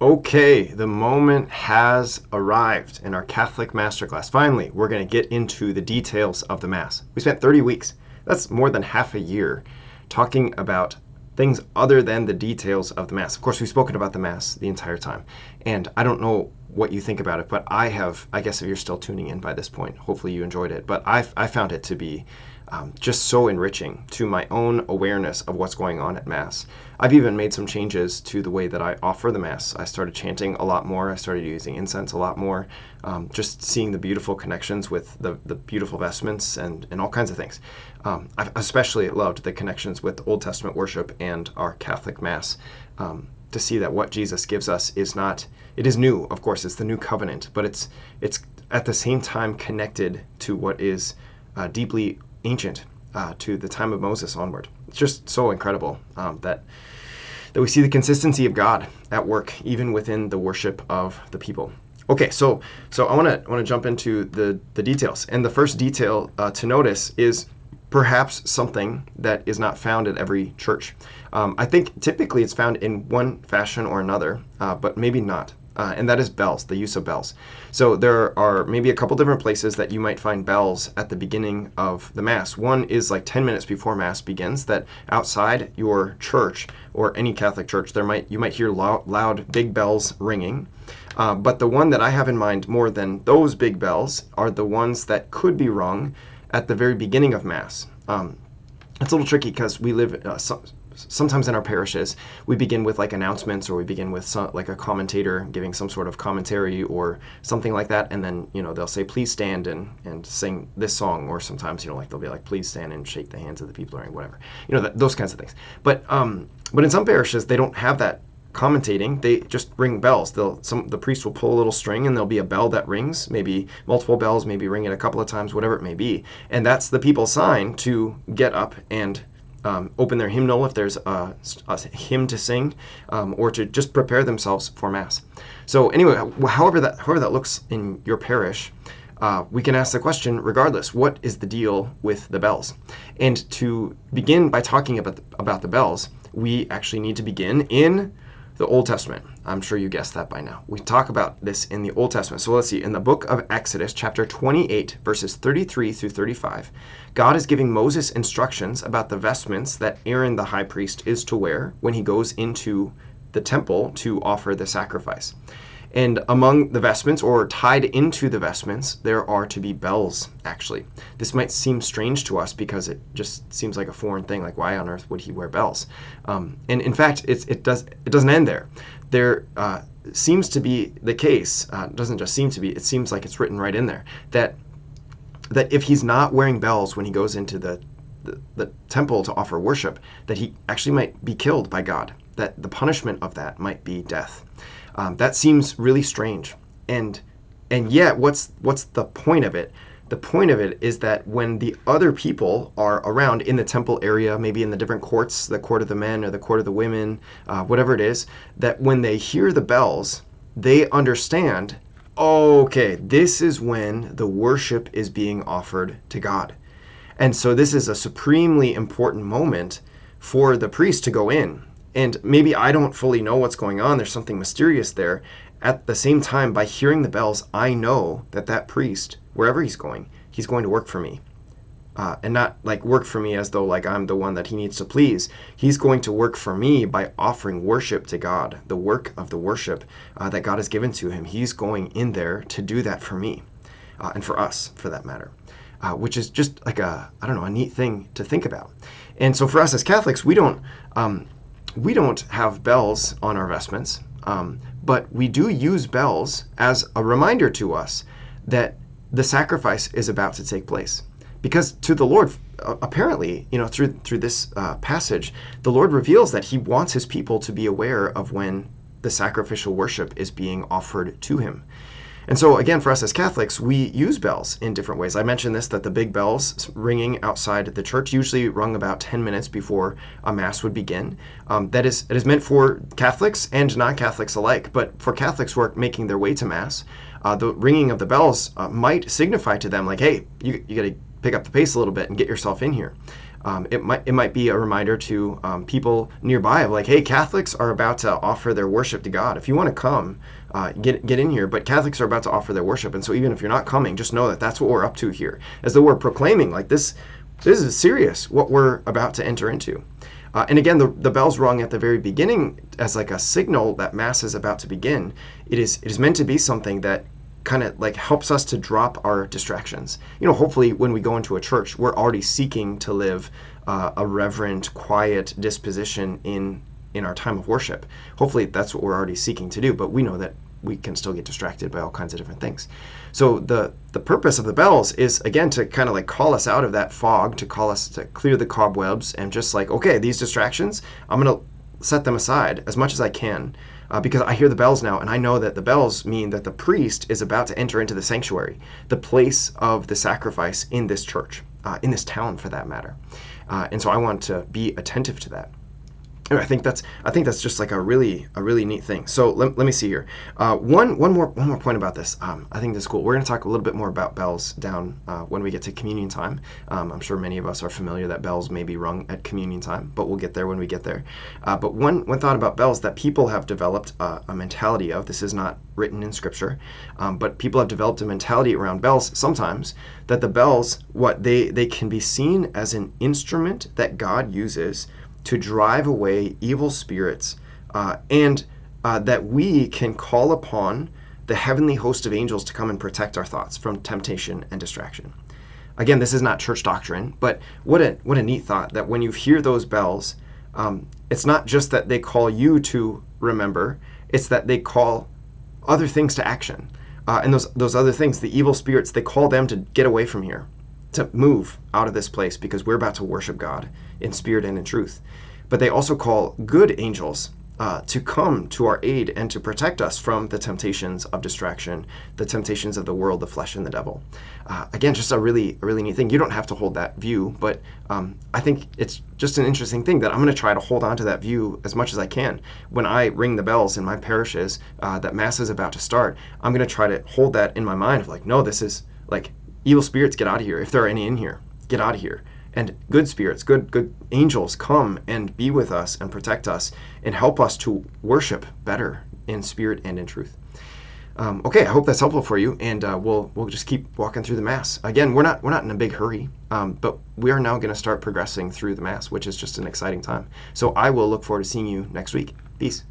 Okay, the moment has arrived in our Catholic Masterclass. Finally, we're going to get into the details of the Mass. We spent 30 weeks, that's more than half a year, talking about things other than the details of the Mass. Of course, we've spoken about the Mass the entire time, and I don't know what you think about it, but I guess if you're still tuning in by this point, hopefully you enjoyed it, but I found it to be just so enriching to my own awareness of what's going on at Mass. I've even made some changes to the way that I offer the Mass. I started chanting a lot more. I started using incense a lot more. Just seeing the beautiful connections with the beautiful vestments and all kinds of things. I especially loved the connections with Old Testament worship and our Catholic Mass. To see that what Jesus gives us is not, it is new, of course, it's the new covenant, but it's at the same time connected to what is deeply ancient, to the time of Moses onward. It's just so incredible that we see the consistency of God at work even within the worship of the people. Okay, so I want to jump into the details, and the first detail to notice is perhaps something that is not found at every church. I think typically it's found in one fashion or another, but maybe not. And that is bells, the use of bells. So there are maybe a couple different places that you might find bells at the beginning of the Mass. One is like 10 minutes before Mass begins, that outside your church or any Catholic church, you might hear loud big bells ringing. But the one that I have in mind more than those big bells are the ones that could be rung at the very beginning of Mass. It's a little tricky because we live sometimes in our parishes, we begin with like announcements, or we begin with like a commentator giving some sort of commentary or something like that, and then they'll say please stand and sing this song, or sometimes like they'll be like please stand and shake the hands of the people, or whatever, those kinds of things. But in some parishes they don't have that commentating. They just ring bells. The priest will pull a little string and there'll be a bell that rings, maybe multiple bells, maybe ring it a couple of times, whatever it may be, and that's the people's sign to get up and open their hymnal if there's a hymn to sing, or to just prepare themselves for Mass. So anyway, however that looks in your parish, we can ask the question regardless, what is the deal with the bells? And to begin by talking about the bells, we actually need to begin in the Old Testament. I'm sure you guessed that by now. We talk about this in the Old Testament. So let's see, in the book of Exodus, chapter 28, verses 33 through 35, God is giving Moses instructions about the vestments that Aaron the high priest is to wear when he goes into the temple to offer the sacrifice. And among the vestments, or tied into the vestments, there are to be bells, actually. This might seem strange to us because it just seems like a foreign thing, like why on earth would he wear bells? And in fact, it doesn't end there. There seems to be the case, it doesn't just seem to be, it seems like it's written right in there, that if he's not wearing bells when he goes into the temple to offer worship, that he actually might be killed by God, that the punishment of that might be death. That seems really strange, and yet what's the point of it? The point of it is that when the other people are around in the temple area, maybe in the different courts, the court of the men or the court of the women, whatever it is, that when they hear the bells, they understand, oh, okay, this is when the worship is being offered to God. And so this is a supremely important moment for the priest to go in. And maybe I don't fully know what's going on. There's something mysterious there. At the same time, by hearing the bells, I know that priest, wherever he's going to work for me. And not like work for me as though like I'm the one that he needs to please. He's going to work for me by offering worship to God, the work of the worship that God has given to him. He's going in there to do that for me, and for us, for that matter. Which is just like a neat thing to think about. And so for us as Catholics, we don't have bells on our vestments, but we do use bells as a reminder to us that the sacrifice is about to take place. Because to the Lord, apparently, through this passage, the Lord reveals that he wants his people to be aware of when the sacrificial worship is being offered to him. And so again, for us as Catholics, we use bells in different ways. I mentioned this, that the big bells ringing outside the church usually rung about 10 minutes before a Mass would begin. It is meant for Catholics and non-Catholics alike, but for Catholics who are making their way to Mass, the ringing of the bells might signify to them like, hey, you got to pick up the pace a little bit and get yourself in here. It might be a reminder to people nearby of like, hey, Catholics are about to offer their worship to God. If you want to come, get in here. But Catholics are about to offer their worship, and so even if you're not coming, just know that that's what we're up to here, as though we're proclaiming like this. This is serious what we're about to enter into. And again, the bell's rung at the very beginning as like a signal that Mass is about to begin. It is meant to be something that kind of like helps us to drop our distractions. Hopefully when we go into a church, we're already seeking to live a reverent, quiet disposition in our time of worship. Hopefully that's what we're already seeking to do, but we know that we can still get distracted by all kinds of different things. So the purpose of the bells is, again, to kind of like call us out of that fog, to call us to clear the cobwebs, and just like, okay, these distractions, I'm going to set them aside as much as I can, because I hear the bells now, and I know that the bells mean that the priest is about to enter into the sanctuary, the place of the sacrifice in this church, in this town for that matter. And so I want to be attentive to that. I think that's just like a really neat thing. So let me see here. One more point about this. I think this is cool. We're going to talk a little bit more about bells down when we get to communion time. I'm sure many of us are familiar that bells may be rung at communion time, but we'll get there when we get there. But one thought about bells that people have developed a mentality of. This is not written in Scripture, but people have developed a mentality around bells sometimes that the bells, they can be seen as an instrument that God uses to drive away evil spirits, and that we can call upon the heavenly host of angels to come and protect our thoughts from temptation and distraction. Again, this is not church doctrine, but what a neat thought that when you hear those bells, it's not just that they call you to remember, it's that they call other things to action. And those other things, the evil spirits, they call them to get away from here, to move out of this place, because we're about to worship God in spirit and in truth. But they also call good angels to come to our aid and to protect us from the temptations of distraction, the temptations of the world, the flesh, and the devil. Again, just a really neat thing. You don't have to hold that view, but I think it's just an interesting thing that I'm going to try to hold on to that view as much as I can. When I ring the bells in my parishes that Mass is about to start, I'm going to try to hold that in my mind of like, no, this is like, evil spirits, get out of here. If there are any in here, get out of here. And good spirits, good angels, come and be with us and protect us and help us to worship better in spirit and in truth. Okay, I hope that's helpful for you, and we'll just keep walking through the Mass. Again, we're not in a big hurry, but we are now going to start progressing through the Mass, which is just an exciting time. So I will look forward to seeing you next week. Peace.